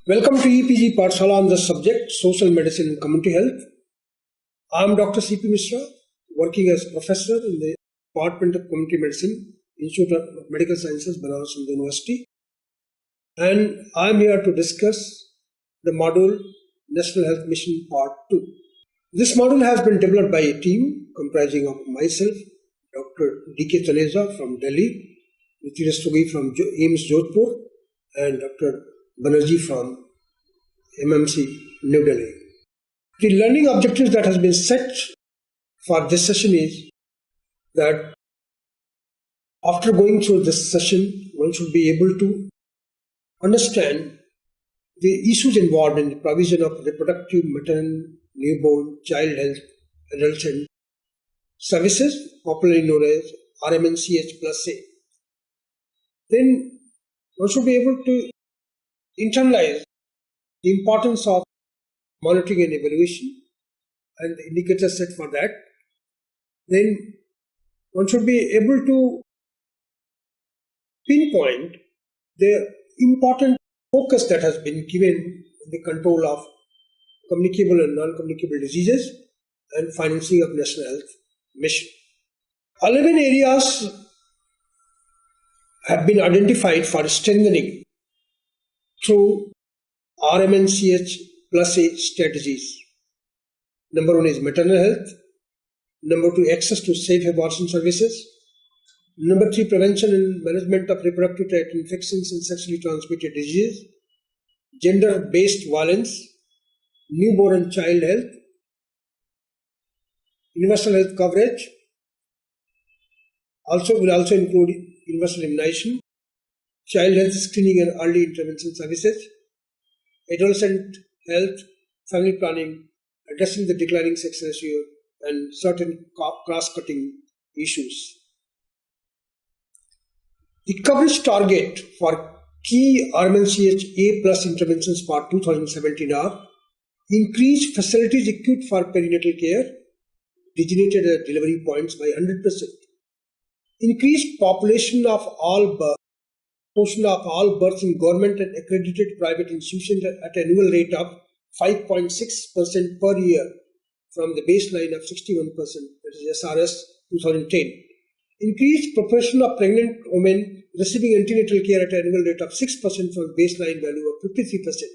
Welcome to EPG Pathshala on the subject Social Medicine and Community Health. I am Dr. C.P. Mishra, working as professor in the Department of Community Medicine, Institute of Medical Sciences, Banaras Hindu University. And I am here to discuss the module National Health Mission Part 2. This module has been developed by a team comprising of myself, Dr. D.K. Taneja from Delhi, Nitish Togi from AIIMS Jodhpur, and Dr. Banerjee from MMC New Delhi. The learning objectives that has been set for this session is that after going through this session, one should be able to understand the issues involved in the provision of reproductive, maternal, newborn, child health, adolescent services, popularly known as RMNCH+A. Then one should be able to internalize the importance of monitoring and evaluation and the indicators set for that. Then one should be able to pinpoint the important focus that has been given in the control of communicable and non-communicable diseases and financing of National Health Mission. 11 areas have been identified for strengthening through RMNCH+A strategies. Number 1 is maternal health. Number 2, access to safe abortion services. Number 3, prevention and management of reproductive tract infections and sexually transmitted diseases. Gender-based violence. Newborn and child health. Universal health coverage. Will also include universal immunization, child health screening and early intervention services, adolescent health, family planning, addressing the declining sex ratio, and certain cross-cutting issues. The coverage target for key RMNCH+A+ interventions part 2017 are: increase facilities equipped for perinatal care, designated delivery points by 100%. Increased population of all births in government and accredited private institutions at annual rate of 5.6% per year from the baseline of 61%, that is SRS 2010. Increased proportion of pregnant women receiving antenatal care at annual rate of 6% from baseline value of 53%.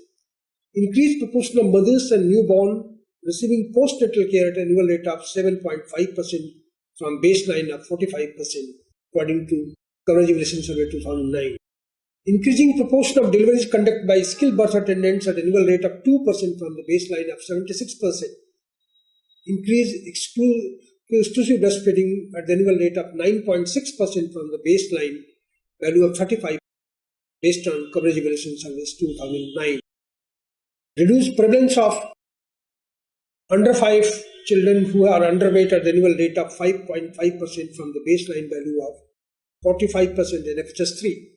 Increased proportion of mothers and newborn receiving postnatal care at annual rate of 7.5% from baseline of 45%, according to Coverage Evaluation Survey 2009. Increasing proportion of deliveries conducted by skilled birth attendants at annual rate of 2% from the baseline of 76%. Increase exclusive breastfeeding at the annual rate of 9.6% from the baseline value of 35% based on Coverage Evaluation Surveys 2009. Reduce prevalence of under 5 children who are underweight at the annual rate of 5.5% from the baseline value of 45% in FHS3.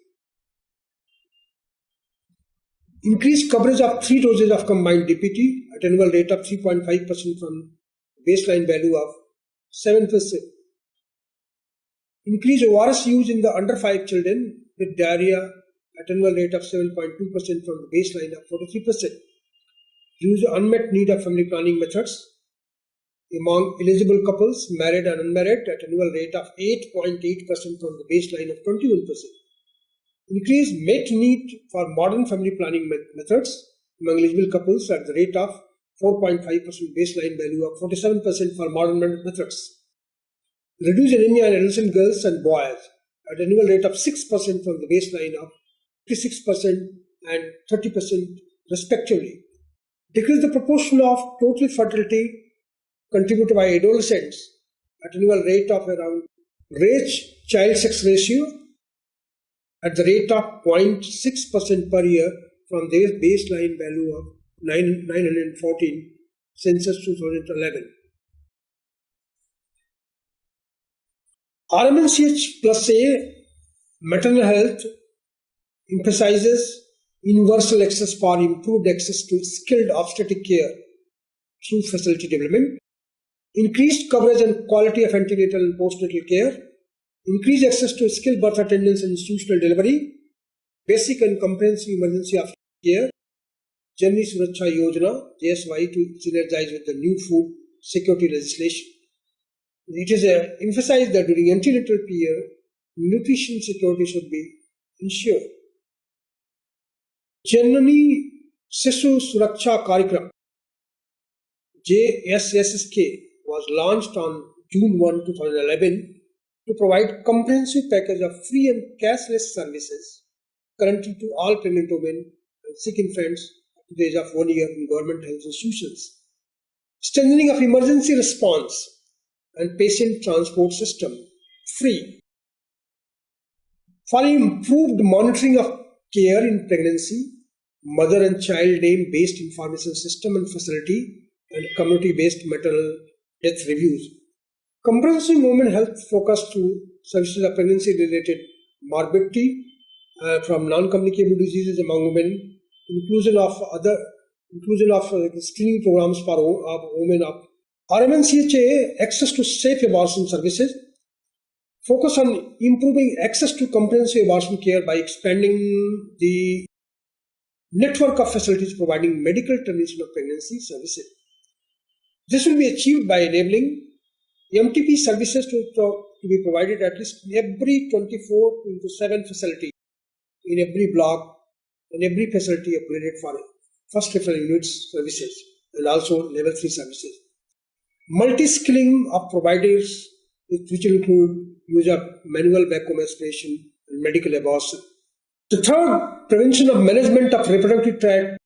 Increased coverage of 3 doses of combined DPT at annual rate of 3.5% from baseline value of 7%. Increase ORS use in the under 5 children with diarrhea at annual rate of 7.2% from the baseline of 43%. Use unmet need of family planning methods among eligible couples, married and unmarried, at annual rate of 8.8% from the baseline of 21%. Increase met need for modern family planning methods among eligible couples at the rate of 4.5% baseline value of 47% for modern methods. Reduce anemia in adolescent girls and boys at annual rate of 6% from the baseline of 56% and 30% respectively. Decrease the proportion of total fertility contributed by adolescents at annual rate of around child sex ratio at the rate of 0.6% per year from their baseline value of 914 census 2011. RMNCH+A maternal health emphasizes universal access for improved access to skilled obstetric care through facility development, increased coverage and quality of antenatal and postnatal care, increased access to skilled birth attendants and institutional delivery, basic and comprehensive emergency after care, Janani Suraksha Yojana (JSY) to synergize with the new food security legislation. It is emphasized that during antenatal period, nutrition security should be ensured. Janani Sishu Suraksha Karikram (JSSK) was launched on June 1, 2011 to provide comprehensive package of free and cashless services currently to all pregnant women and sick infants up to the age of 1 year in government health institutions. Strengthening of emergency response and patient transport system free. For improved monitoring of care in pregnancy, mother and child name-based information system and facility, and community-based maternal death reviews. Comprehensive women health focus to services of pregnancy-related morbidity from non-communicable diseases among women, inclusion of screening programs for women of RMNCHA, access to safe abortion services, focus on improving access to comprehensive abortion care by expanding the network of facilities providing medical termination of pregnancy services. This will be achieved by enabling M-25 services to be provided at least in every 24/7 facility, in every block, in every facility upgraded for first referral units services and also level 3 services. Multi-skilling of providers, which include use of manual vacuum aspiration and medical abortion. The third, prevention of management of reproductive tract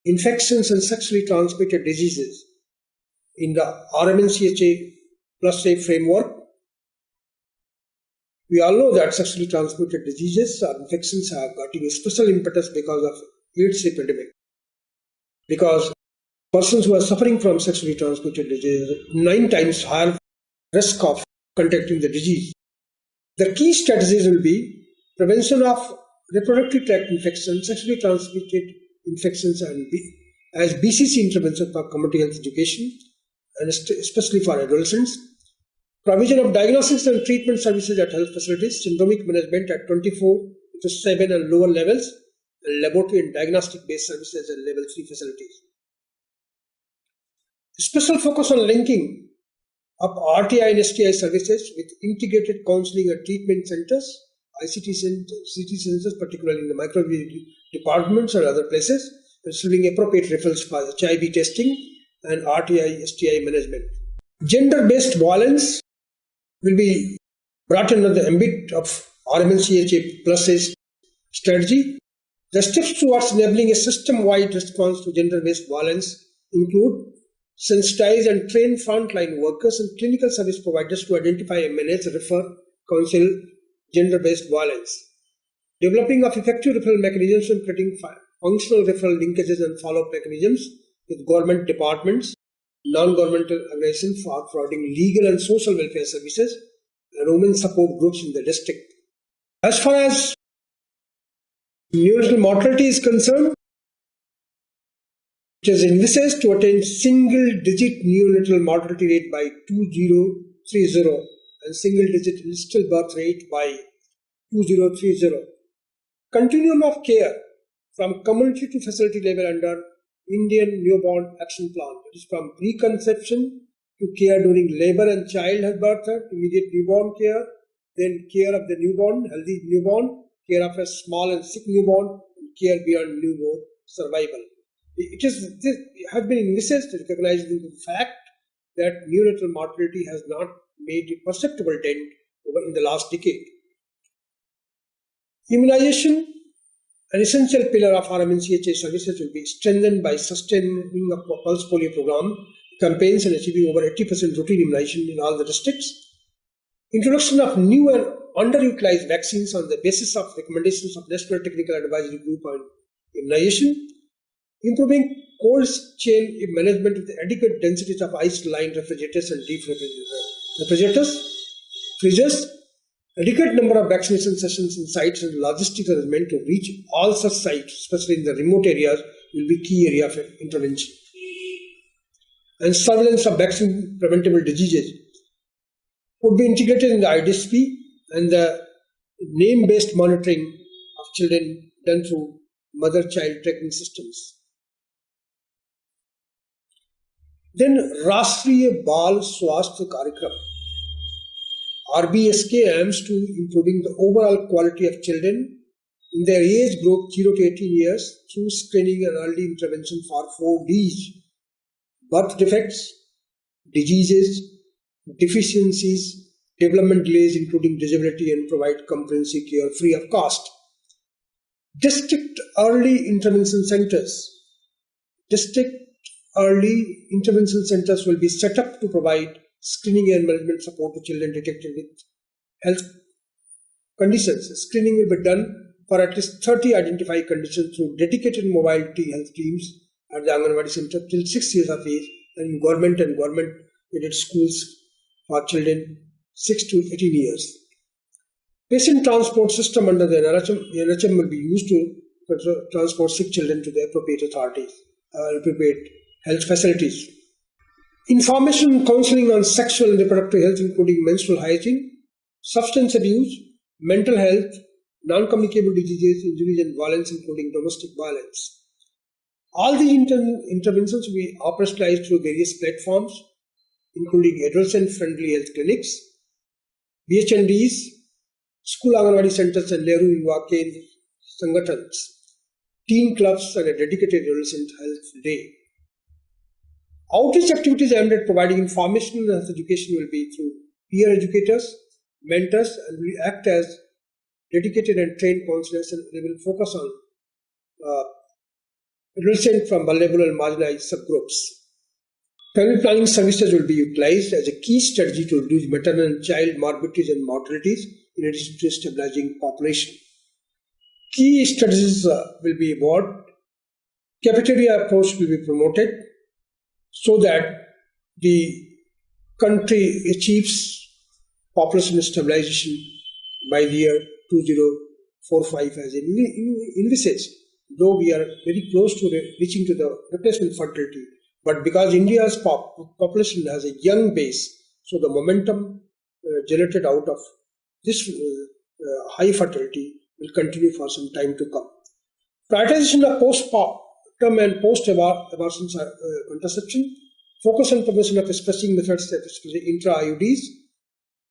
infections and sexually transmitted diseases. In the RMNCHA plus A framework, we all know that sexually transmitted diseases or infections have got a special impetus because of AIDS epidemic. Because persons who are suffering from sexually transmitted disease 9 times higher risk of contracting the disease. The key strategies will be prevention of reproductive tract infections, sexually transmitted infections, and as BCC intervention for community health education, and especially for adolescents. Provision of diagnostics and treatment services at health facilities, syndromic management at 24/7 and lower levels, and laboratory and diagnostic-based services at level 3 facilities. Special focus on linking up RTI and STI services with integrated counseling and treatment centers, ICT centers, particularly in the microbiology departments or other places, receiving appropriate referrals for HIV testing and RTI, STI management. Gender-based violence will be brought under the ambit of RMNCHA plus A strategy. The steps towards enabling a system-wide response to gender-based violence include sensitize and train frontline workers and clinical service providers to identify and manage, refer, counsel gender-based violence. Developing of effective referral mechanisms and creating functional referral linkages and follow-up mechanisms with government departments, non-governmental organizations for providing legal and social welfare services, and women support groups in the district. As far as neonatal mortality is concerned, it is envisaged to attain single-digit neonatal mortality rate by 2030 and single-digit stillbirth rate by 2030. Continuum of care from community to facility level under Indian Newborn Action Plan. It is from preconception to care during labor and childbirth, immediate newborn care, then care of the newborn, healthy newborn, care of a small and sick newborn, and care beyond newborn survival. This has been envisaged, recognizing the fact that neonatal mortality has not made a perceptible dent in the last decade. Immunization, an essential pillar of RMNCHA services, will be strengthened by sustaining a pulse polio program, campaigns, and achieving over 80% routine immunization in all the districts. Introduction of new and underutilized vaccines on the basis of recommendations of National Technical Advisory Group on Immunization. Improving cold chain management with adequate densities of ice-lined refrigerators and deep freezers. Adequate number of vaccination sessions in sites and logistics arrangement to reach all such sites, especially in the remote areas, will be key area of intervention. And surveillance of vaccine preventable diseases would be integrated in the IDSP, and the name-based monitoring of children done through mother-child tracking systems. Then Rashtriya Bal Swasthya कार्यक्रम. RBSK aims to improving the overall quality of children in their age group 0 to 18 years through screening and early intervention for 4Ds: birth defects, diseases, deficiencies, development delays including disability, and provide comprehensive care free of cost. District Early Intervention Centers. District Early Intervention Centers will be set up to provide screening and management support to children detected with health conditions. Screening will be done for at least 30 identified conditions through dedicated mobile health teams at the Anganwadi Center till 6 years of age, and in government and government-aided schools for children 6 to 18 years. Patient transport system under the NHM will be used to transport sick children to the appropriate authorities, appropriate health facilities. Information and counseling on sexual and reproductive health, including menstrual hygiene, substance abuse, mental health, non-communicable diseases, injuries and violence, including domestic violence. All these interventions will be operationalized through various platforms, including adolescent-friendly health clinics, BHNDs, school Anganwadi centers and Nehru Yuva Kendra Sangatans, teen clubs, and a dedicated adolescent health day. Outreach activities aimed at providing information and health education will be through peer educators, mentors, and will act as dedicated and trained counselors, and they will focus on adolescents from vulnerable and marginalized subgroups. Family planning services will be utilized as a key strategy to reduce maternal and child morbidities and mortalities in addition to stabilizing population. Key strategies will be about cafeteria approach will be promoted so that the country achieves population stabilization by the year 2045 as envisaged. Though we are very close to reaching to the replacement fertility, but because India's population has a young base, so the momentum generated out of this high fertility will continue for some time to come. Prioritization of postpartum and post-abortion contraception, focus on promotion of spacing methods, especially intra-IUDs,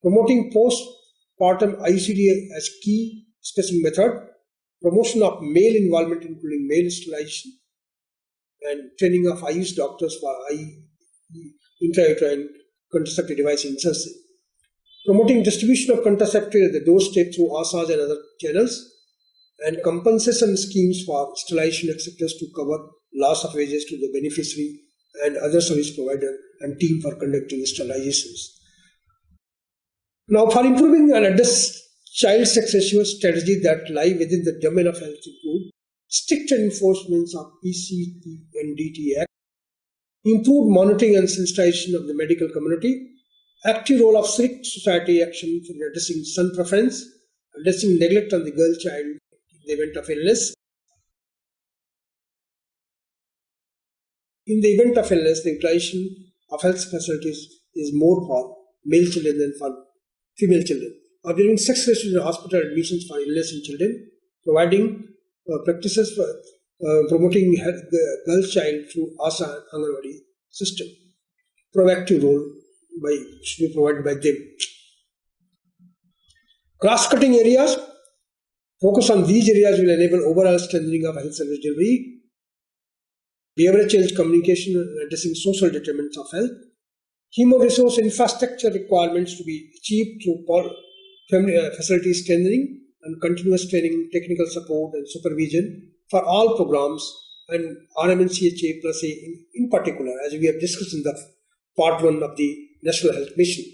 promoting postpartum ICD as key spacing method, promotion of male involvement including male sterilization, and training of IUS doctors for intrauterine contraceptive device insertion. Promoting distribution of contraceptive at the doorstep through ASAs and other channels, and compensation schemes for sterilization acceptors to cover loss of wages to the beneficiary and other service provider and team for conducting sterilizations. Now, for improving and address child sex ratio strategies that lie within the domain of health include strict enforcement of PCT and DT Act, improved monitoring and sensitization of the medical community, active role of civic society action for addressing son preference, addressing neglect on the girl child in the event of illness. In the event of illness, the utilization of health facilities is more for male children than for female children. Observing sex ratio in hospital admissions for illness in children, providing practices for promoting the girl child through ASA and Anganwadi system. Proactive role should be provided by them. Cross-cutting areas, focus on these areas will enable overall strengthening of health service delivery, behavioral change communication and addressing social determinants of health, human resource infrastructure requirements to be achieved through facility strengthening and continuous training, technical support and supervision for all programs, and RMNCHA plus A in particular, as we have discussed in the part 1 of the National Health Mission.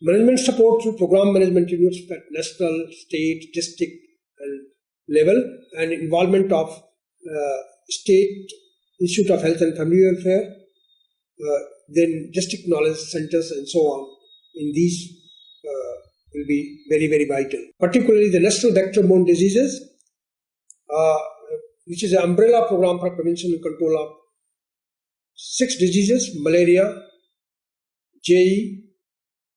Management support through program management units at national, state, district level, and involvement of State Institute of Health and Family Welfare, then district knowledge centers and so on. In these will be very, very vital. Particularly the national vector-borne diseases, which is an umbrella program for prevention and control of 6 diseases: malaria, JE,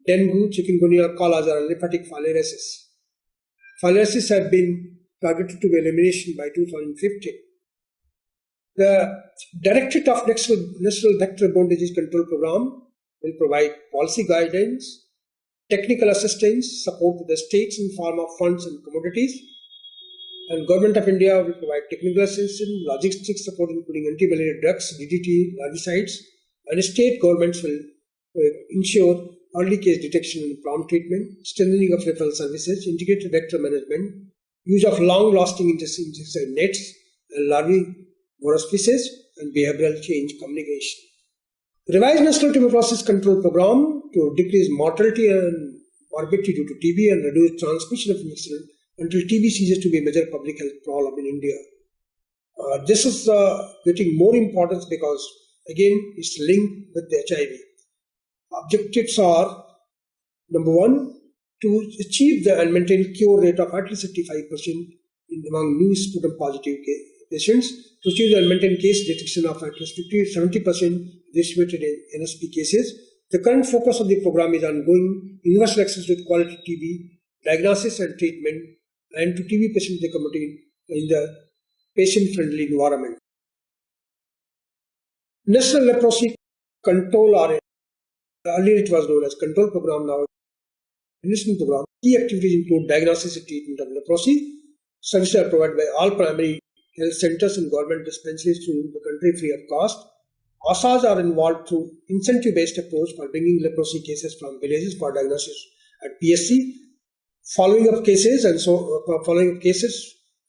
dengue, chikungunya, kala-azar, and hepatic filariasis. Filariasis have been targeted to be elimination by 2050. The Directorate of National Vector-Borne Disease Control Program will provide policy guidance, technical assistance, support to the states in form of funds and commodities, and Government of India will provide technical assistance, logistics support including anti-malaria drugs, DDT, larvicides, and state governments will ensure early case detection and prompt treatment, strengthening of referral services, integrated vector management, use of long-lasting insecticide nets and larvivorous species, and behavioral change communication. Revised National Tuberculosis Control Program to decrease mortality and morbidity due to TB and reduce transmission of infection until TB ceases to be a major public health problem in India. This is getting more importance because, again, it's linked with the HIV. Objectives are, number one, to achieve the and maintain cure rate of at least 85% among new sputum positive patients, to achieve the and maintain case detection of at least 50-70% distributed in NSP cases. The current focus of the program is ongoing universal access to quality TB diagnosis and treatment, and to TB patient community in the patient-friendly environment. National Leprosy Control, or earlier it was known as Control Program, now Enlistment Program. Key activities include diagnosis and treatment of leprosy. Services are provided by all primary health centers and government dispensaries through the country free of cost. ASAs are involved through incentive-based approach for bringing leprosy cases from villages for diagnosis at PSC, following up cases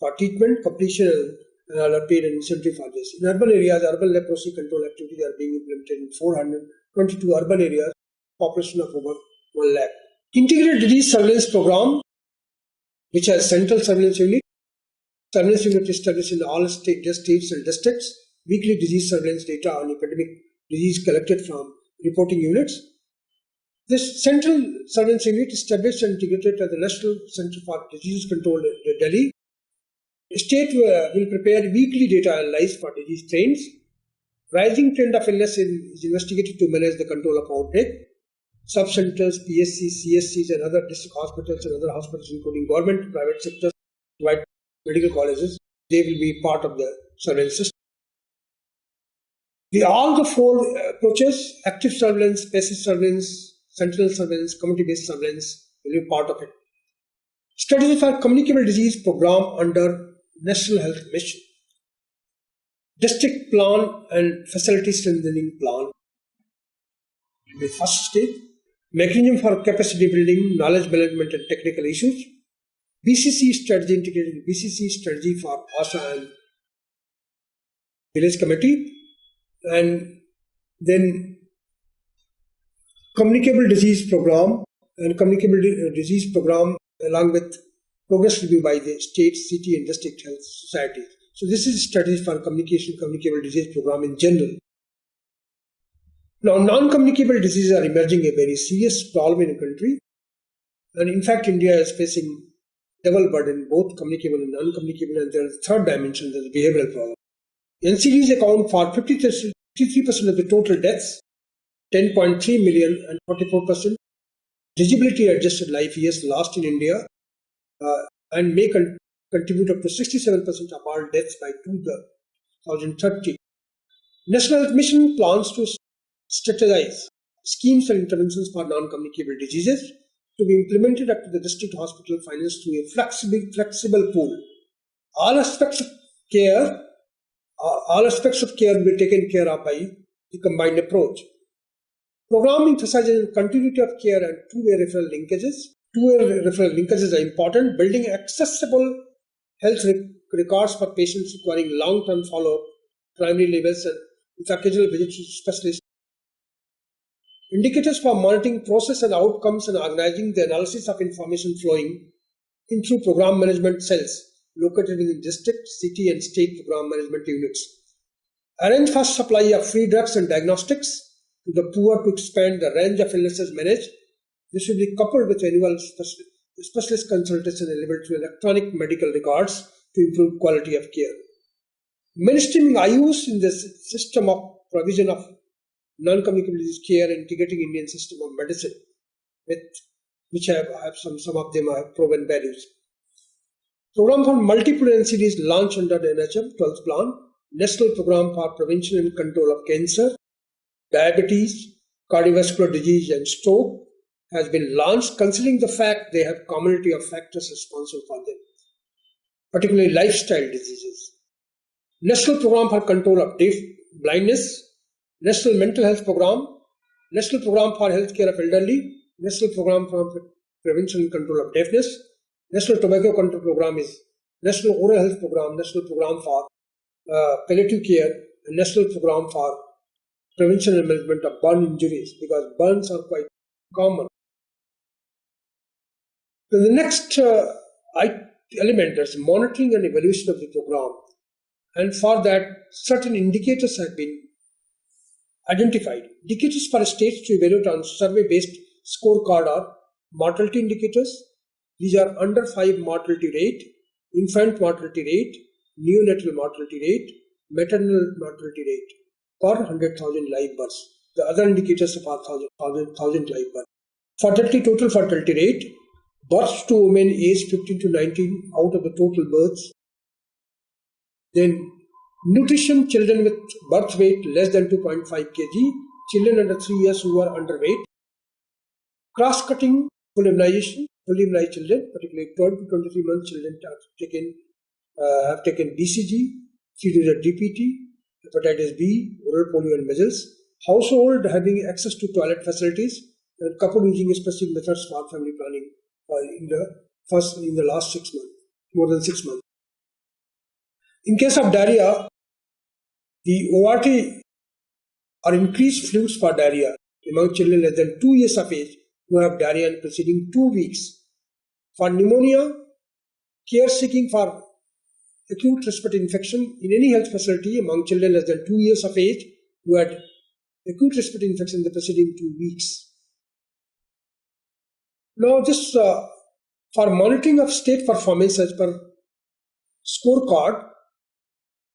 for treatment, completion, and are paid an incentive for this. In urban areas, urban leprosy control activities are being implemented in 422 urban areas, population of over 1 lakh. Integrated Disease Surveillance Program, which has central surveillance unit. Surveillance unit established in all states and districts. Weekly disease surveillance data on epidemic disease collected from reporting units. This central surveillance unit established and integrated at the National Center for Disease Control in Delhi. The state will prepare weekly data analysis for disease strains. Rising trend of illness is investigated to manage the control of outbreak. Sub-centers, PSCs, CSCs, and other district hospitals and other hospitals, including government and private sectors, provide medical colleges, they will be part of the surveillance system. All the four approaches, active surveillance, passive surveillance, sentinel surveillance, community-based surveillance, will be part of it. Strategy for Communicable Disease Program under National Health Mission. District Plan and Facility Strengthening Plan. The first stage. Mechanism for capacity building, knowledge management and technical issues. BCC strategy, integrated BCC strategy for ASA and village committee. And then Communicable Disease Program and Communicable Disease Program along with progress review by the state, city and district health societies. So this is strategy for communicable disease program in general. Now, non-communicable diseases are emerging a very serious problem in the country. And in fact, India is facing double burden, both communicable and non-communicable, and there is a third dimension, that is behavioral problem. NCDs account for 53% of the total deaths, 10.3 million and 44%. Disability adjusted life years lost in India and may contribute up to 67% of all deaths by 2030. National Health Mission plans to strategize schemes and interventions for non-communicable diseases to be implemented up to the district hospital finance through a flexible pool. All aspects of care will be taken care of by the combined approach. Program emphasizes continuity of care and two-way referral linkages. Two-way referral linkages are important. Building accessible health records for patients requiring long-term follow-up, primary levels, and with occasional visits to specialists. Indicators for monitoring process and outcomes and organizing the analysis of information flowing in through program management cells located in the district, city, and state program management units. Arrange fast supply of free drugs and diagnostics to the poor to expand the range of illnesses managed. This should be coupled with annual specialist consultation enabled through electronic medical records to improve quality of care. Mainstreaming IUs in the system of provision of non-communicable disease care, integrating Indian system of medicine, which have some of them have proven values. Program for multiple NCDs launched under the NHM 12th plan. National Program for Prevention and Control of Cancer, Diabetes, Cardiovascular Disease and Stroke has been launched, considering the fact they have community of factors responsible for them, particularly lifestyle diseases. National Program for Control of Blindness, National Mental Health Program, National Program for Health Care of Elderly, National Program for Prevention and Control of Deafness, National Tobacco Control Program is National Oral Health Program, National Program for Palliative Care, and National Program for Prevention and Management of Burn Injuries, because burns are quite common. So the next element is monitoring and evaluation of the program. And for that, certain indicators have been identified. Indicators for states to evaluate on survey-based scorecard are mortality indicators. These are under 5 mortality rate, infant mortality rate, neonatal mortality rate, maternal mortality rate per 100,000 live births. The other indicators are for 1,000 live births. Fertility, total fertility rate, births to women aged 15 to 19 out of the total births. Then nutrition, children with birth weight less than 2.5 kg, children under 3 years who are underweight. Cross-cutting full immunization, fully immunized children, particularly 12 to 23 month children have taken BCG, 3 DPT, hepatitis B, oral polio and measles. Household having access to toilet facilities, and couple using specific methods for family planning in the last 6 months, more than 6 months. In case of diarrhea, the ORT or increased fluids for diarrhea among children less than 2 years of age who have diarrhea in preceding 2 weeks. For pneumonia, care seeking for acute respiratory infection in any health facility among children less than 2 years of age who had acute respiratory infection in the preceding 2 weeks. Now, just for monitoring of state performance as per scorecard,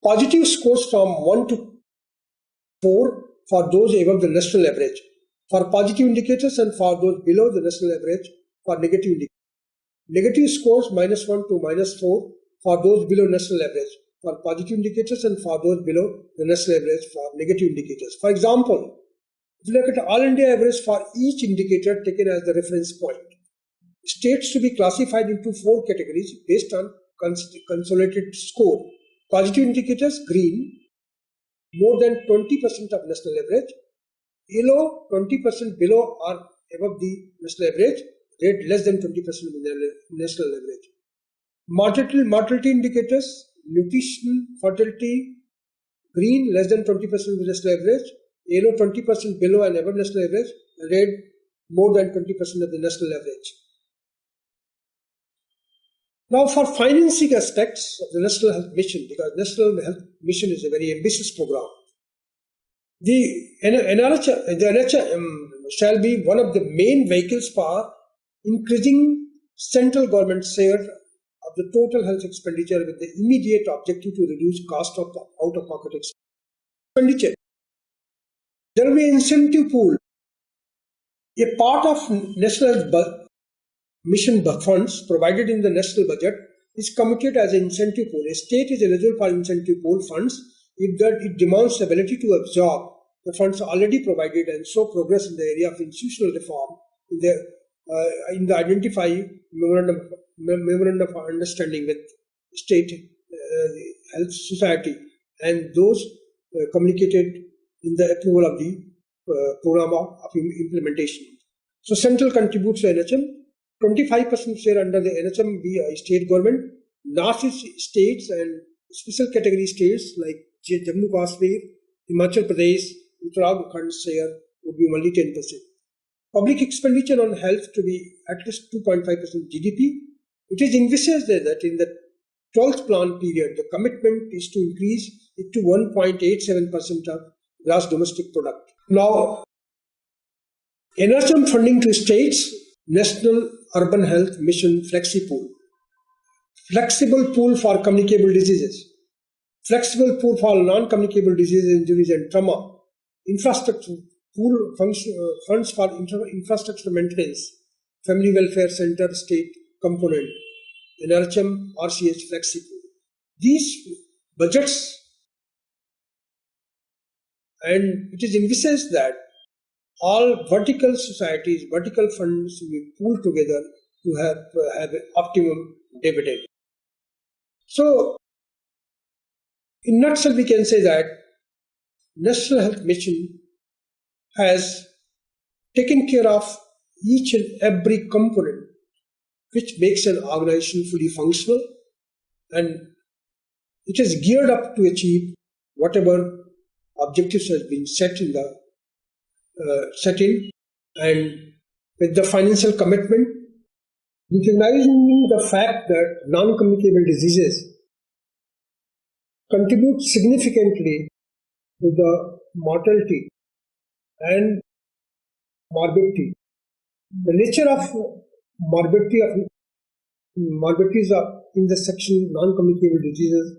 positive scores from 1 to 4 for those above the national average for positive indicators, and for those below the national average for negative indicators. Negative scores -1 to -4 for those below national average for positive indicators, and for those below the national average for negative indicators. For example, if you look at all India average for each indicator taken as the reference point, states to be classified into 4 categories based on consolidated score. Positive indicators, green, more than 20% of national average. Yellow, 20% below or above the national average. Red, less than 20% of the national average. Mortality indicators, nutrition, fertility, green, less than 20% of the national average. Yellow, 20% below and above national average. Red, more than 20% of the national average. Now, for financing aspects of the National Health Mission, because National Health Mission is a very ambitious program, the NHM shall be one of the main vehicles for increasing central government share of the total health expenditure with the immediate objective to reduce cost of out-of-pocket expenditure. There will be an incentive pool. A part of National Health Mission funds provided in the national budget is committed as an incentive pool. A state is eligible for incentive pool funds if it demonstrates ability to absorb the funds already provided and show progress in the area of institutional reform in the identify memorandum of understanding with state health society, and those communicated in the approval of the program of implementation. So central contributes to NHM. 25% share under the NHM be state government. Northeast states and special category states like Jammu Kashmir, Himachal Pradesh, Uttarakhand share would be only 10%. Public expenditure on health to be at least 2.5% GDP. It is envisaged that in the 12th plan period, the commitment is to increase it to 1.87% of gross domestic product. Now, NHM funding to states, National Urban Health Mission Flexi Pool. Flexible pool for communicable diseases. Flexible pool for non-communicable diseases, injuries and trauma. Infrastructure pool funds for infrastructure maintenance. Family Welfare Center state component. NRHM RCH Flexi Pool. These budgets and it is envisaged that all vertical societies, vertical funds will be pooled together to have an optimum dividend. So, in nutshell, we can say that National Health Mission has taken care of each and every component which makes an organization fully functional, and it is geared up to achieve whatever objectives has been set in, and with the financial commitment, recognizing the fact that non-communicable diseases contribute significantly to the mortality and morbidity. The nature of morbidities in the section non-communicable diseases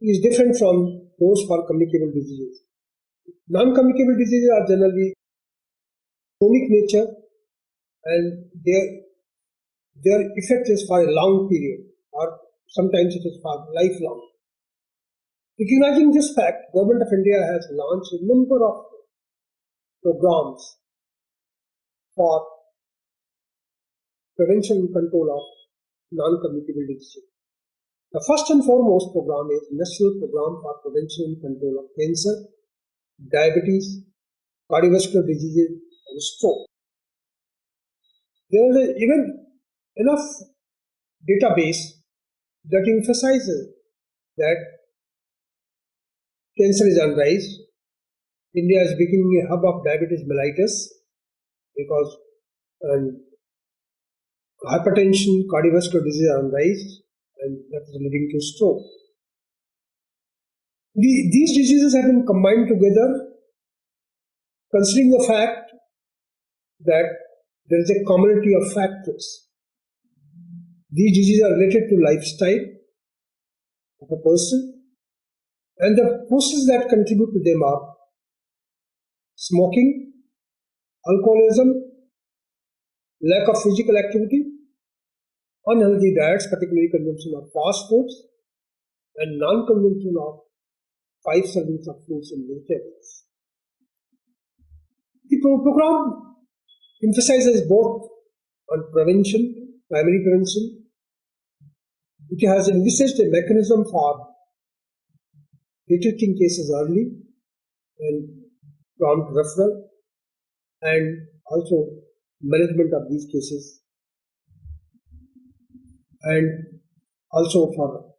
is different from those for communicable diseases. Non-communicable diseases are generally chronic nature, and their effect is for a long period, or sometimes it is for lifelong. Recognizing this fact, Government of India has launched a number of programs for prevention and control of non-communicable diseases. The first and foremost program is National Program for Prevention and Control of Cancer, Diabetes, Cardiovascular Diseases, and Stroke. There is even enough database that emphasizes that cancer is on rise. India is becoming a hub of diabetes mellitus because hypertension, cardiovascular disease are on rise, and that is leading to stroke. These diseases have been combined together, considering the fact that there is a commonality of factors. These diseases are related to lifestyle of a person, and the forces that contribute to them are smoking, alcoholism, lack of physical activity, unhealthy diets, particularly consumption of fast foods, and non-consumption of 5 servings of fruits and vegetables. The program emphasizes both on prevention, primary prevention. It has envisaged a mechanism for detecting cases early and prompt referral, and also management of these cases, and also for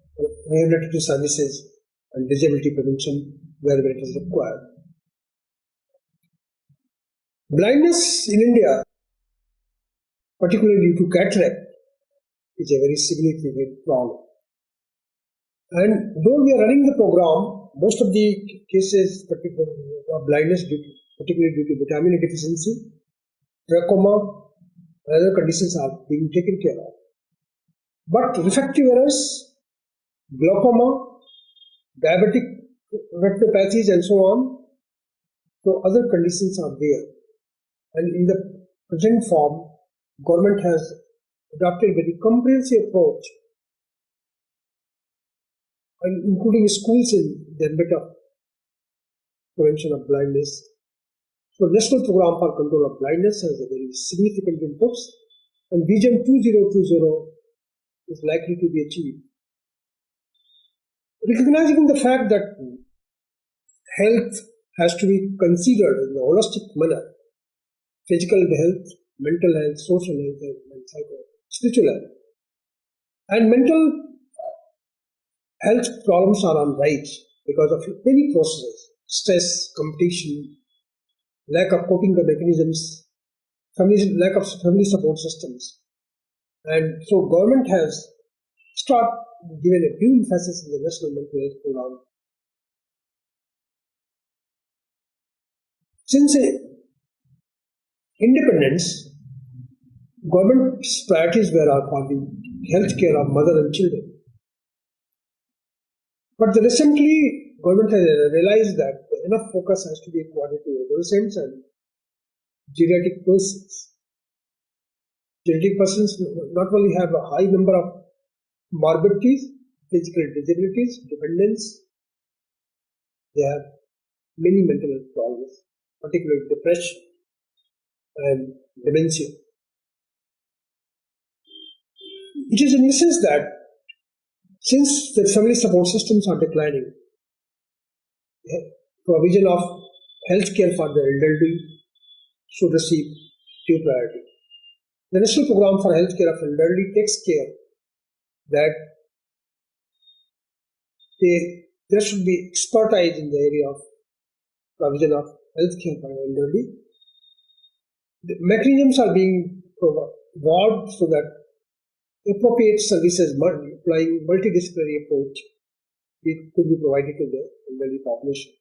rehabilitative services and disability prevention wherever it is required. Blindness in India, particularly due to cataract, is a very significant problem. And though we are running the program, most of the cases of blindness, particularly due to vitamin A deficiency, trachoma, and other conditions are being taken care of. But refractive errors, glaucoma, diabetic retinopathies, and so on, so other conditions are there. And in the present form, government has adopted a very comprehensive approach, and including schools in the ambit of prevention of blindness. So, National Program for Control of Blindness has a very significant inputs, and Vision 2020 is likely to be achieved. Recognizing the fact that health has to be considered in a holistic manner: physical health, mental health, social health, and spiritual health. And mental health problems are on rise because of many processes: stress, competition, lack of coping mechanisms, lack of family support systems. And so government has given a due emphasis in the National Mental Health Program. Since independence, government's priorities were for the health care of mother and children. But recently, government has realized that enough focus has to be accorded to adolescents and geriatric persons. Geriatric persons not only have a high number of morbidities, physical disabilities, dependence, they have many mental health problems, particularly depression and dementia. It is in the sense that since the family support systems are declining, provision of health care for the elderly should receive due priority. The National Program for Health Care of Elderly takes care that there should be expertise in the area of provision of health care for elderly. The mechanisms are being evolved so that appropriate services, applying multidisciplinary approach, could be provided to the elderly population.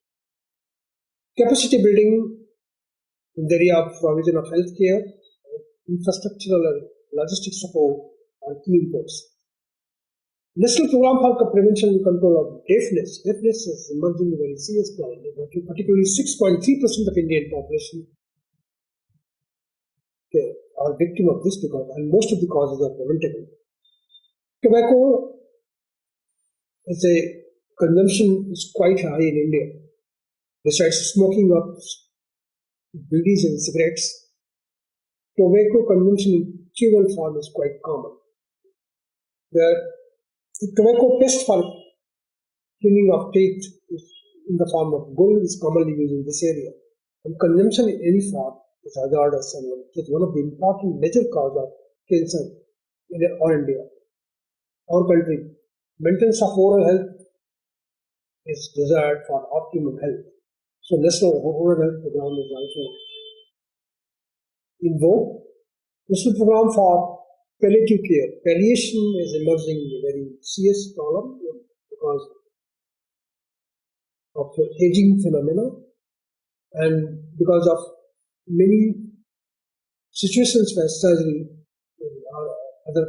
Capacity building in the area of provision of health care, infrastructural and logistic support are key inputs. National Program for Prevention and Control of Deafness. Deafness is emerging a very serious problem. Particularly 6.3% of Indian population are victim of this because, and most of the causes are preventable. Tobacco is a consumption is quite high in India. Besides smoking of bidis and cigarettes, tobacco consumption in chewable form is quite common. The tobacco paste for cleaning of teeth is in the form of gum is commonly used in this area. And consumption in any form is hazardous and is one of the important major cause of cancer in India. Our country, maintenance of oral health is desired for optimum health. So National Oral Health Program is also in vogue. National Program for Palliative Care. Palliation is emerging a very serious problem because of the aging phenomena and because of many situations where surgery or other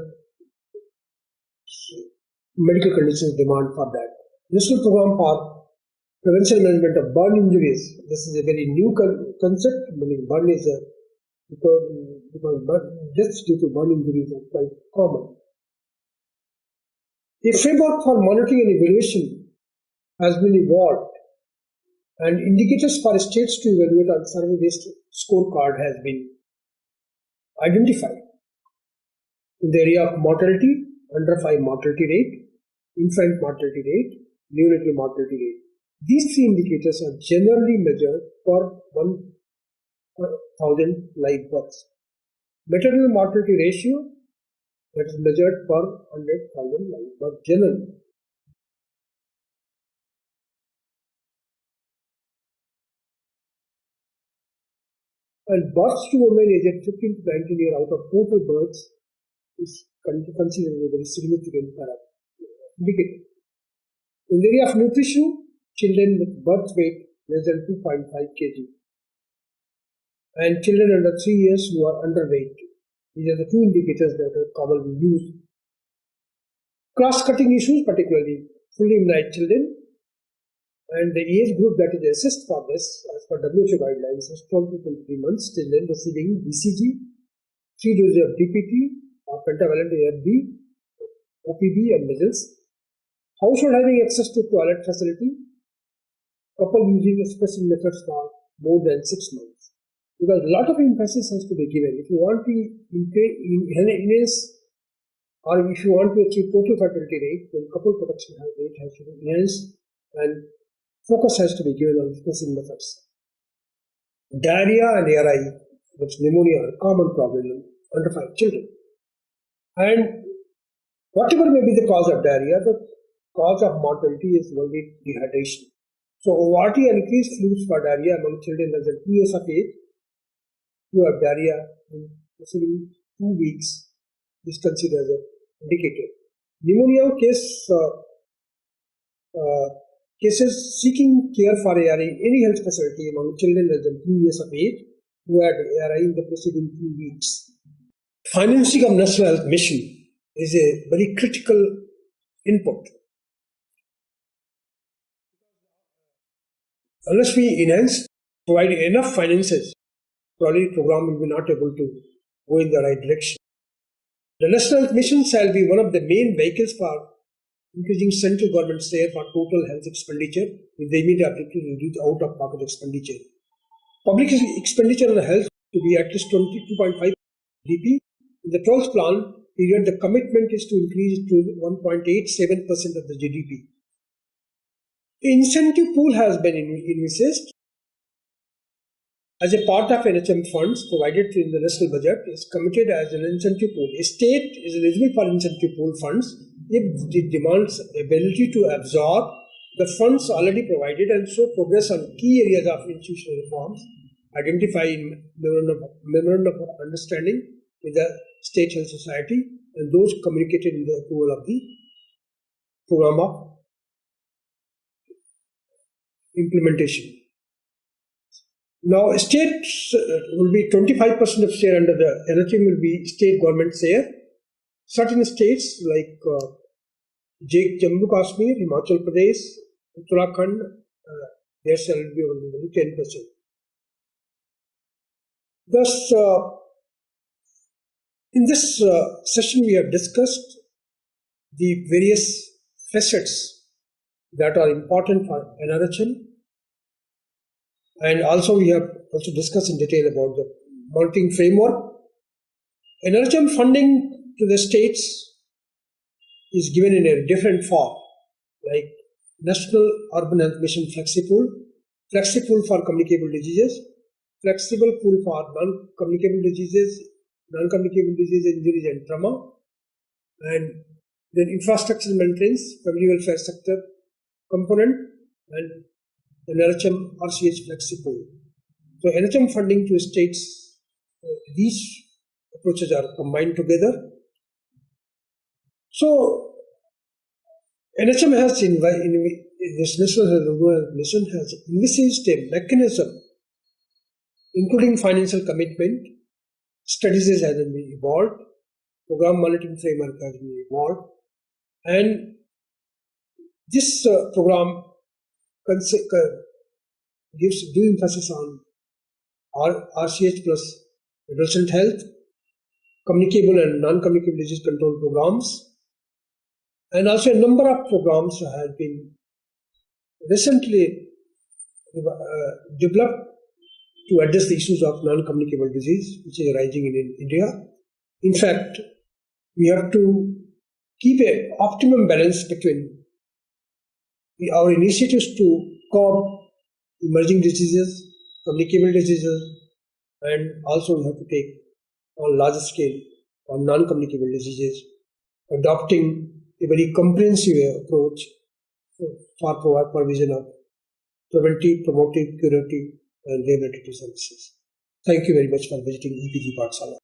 medical conditions demand for that. National Program for Prevention and Management of Burn Injuries. This is a very new concept. Meaning burn is because deaths due to burn injuries are quite common. A framework for monitoring and evaluation has been evolved, and indicators for states to evaluate on survey-based scorecard has been identified. In the area of mortality, under 5 mortality rate, infant mortality rate, neonatal mortality rate. These 3 indicators are generally measured per 1,000 live births. Maternal mortality ratio, that is measured per 100,000 live births generally. And births to women aged 15 to 19 years out of total births is considered a very significant indicator. In the area of nutrition, children with birth weight less than 2.5 kg and children under 3 years who are underweight. These are the 2 indicators that are commonly used. Cross-cutting issues, particularly fully immunized children, and the age group that is assessed for this, as per WHO guidelines, is 12 to 23 months, children receiving BCG, 3 doses of DPT, or pentavalent ARV, OPV, and measles. Household having access to toilet facility, couple using specific methods for more than 6 months. Because a lot of emphasis has to be given. If you want to enhance or if you want to achieve total fertility rate, then couple protection rate has to be enhanced and focus has to be given on specific methods. Diarrhea and ARI, which pneumonia, are a common problem under 5 children. And whatever may be the cause of diarrhea, the cause of mortality is only dehydration. So ORT and increased fluids for diarrhea among children less than 2 years of age who have diarrhea in receiving 2 weeks is considered as an indicator. Pneumonia cases seeking care for ARI in any health facility among children less than 2 years of age who had ARI in the preceding 2 weeks. Financing of National Health Mission is a very critical input. Unless we provide enough finances, probably the program will be not able to go in the right direction. The National Health Mission shall be one of the main vehicles for increasing central government share for total health expenditure with the immediate objective to reduce out-of-pocket expenditure. Public expenditure on health to be at least 22.5% GDP. In the 12th plan period, the commitment is to increase it to 1.87% of the GDP. The incentive pool has been envisaged as a part of NHM funds provided in the national budget is committed as an incentive pool. A state is eligible for incentive pool funds if it demands ability to absorb the funds already provided and show progress on key areas of institutional reforms identified in memorandum of understanding with the state health society and those communicated in the approval of the program of implementation. Now, states will be 25% of share under the NHM will be state government share. Certain states like Jammu Kashmir, Himachal Pradesh, Uttarakhand, their share will be only 10%. Thus, in this session, we have discussed the various facets that are important for NRHM. And also we have also discussed in detail about the monitoring framework. NRHM funding to the states is given in a different form, like National Urban Health Mission Flexipool, Flexipool for communicable diseases, Flexible Pool for non-communicable diseases, injuries and trauma, and then infrastructure maintenance, family welfare sector component, and the NRHM RCH Flexipool. So NHM funding to states, these approaches are combined together. So NHM has this National Health Mission has envisaged a mechanism including financial commitment, studies has been evolved, program monitoring framework has been evolved, and this program gives due emphasis on RCH plus adolescent health, communicable and non-communicable disease control programs, and also a number of programs have been recently developed to address the issues of non-communicable disease which is arising in India. In fact, we have to keep an optimum balance between our initiatives to curb emerging diseases, communicable diseases, and also we have to take on larger scale on non-communicable diseases, adopting a very comprehensive approach for provision of preventive, promotive, curative, and rehabilitative services. Thank you very much for visiting EPG Pathshala.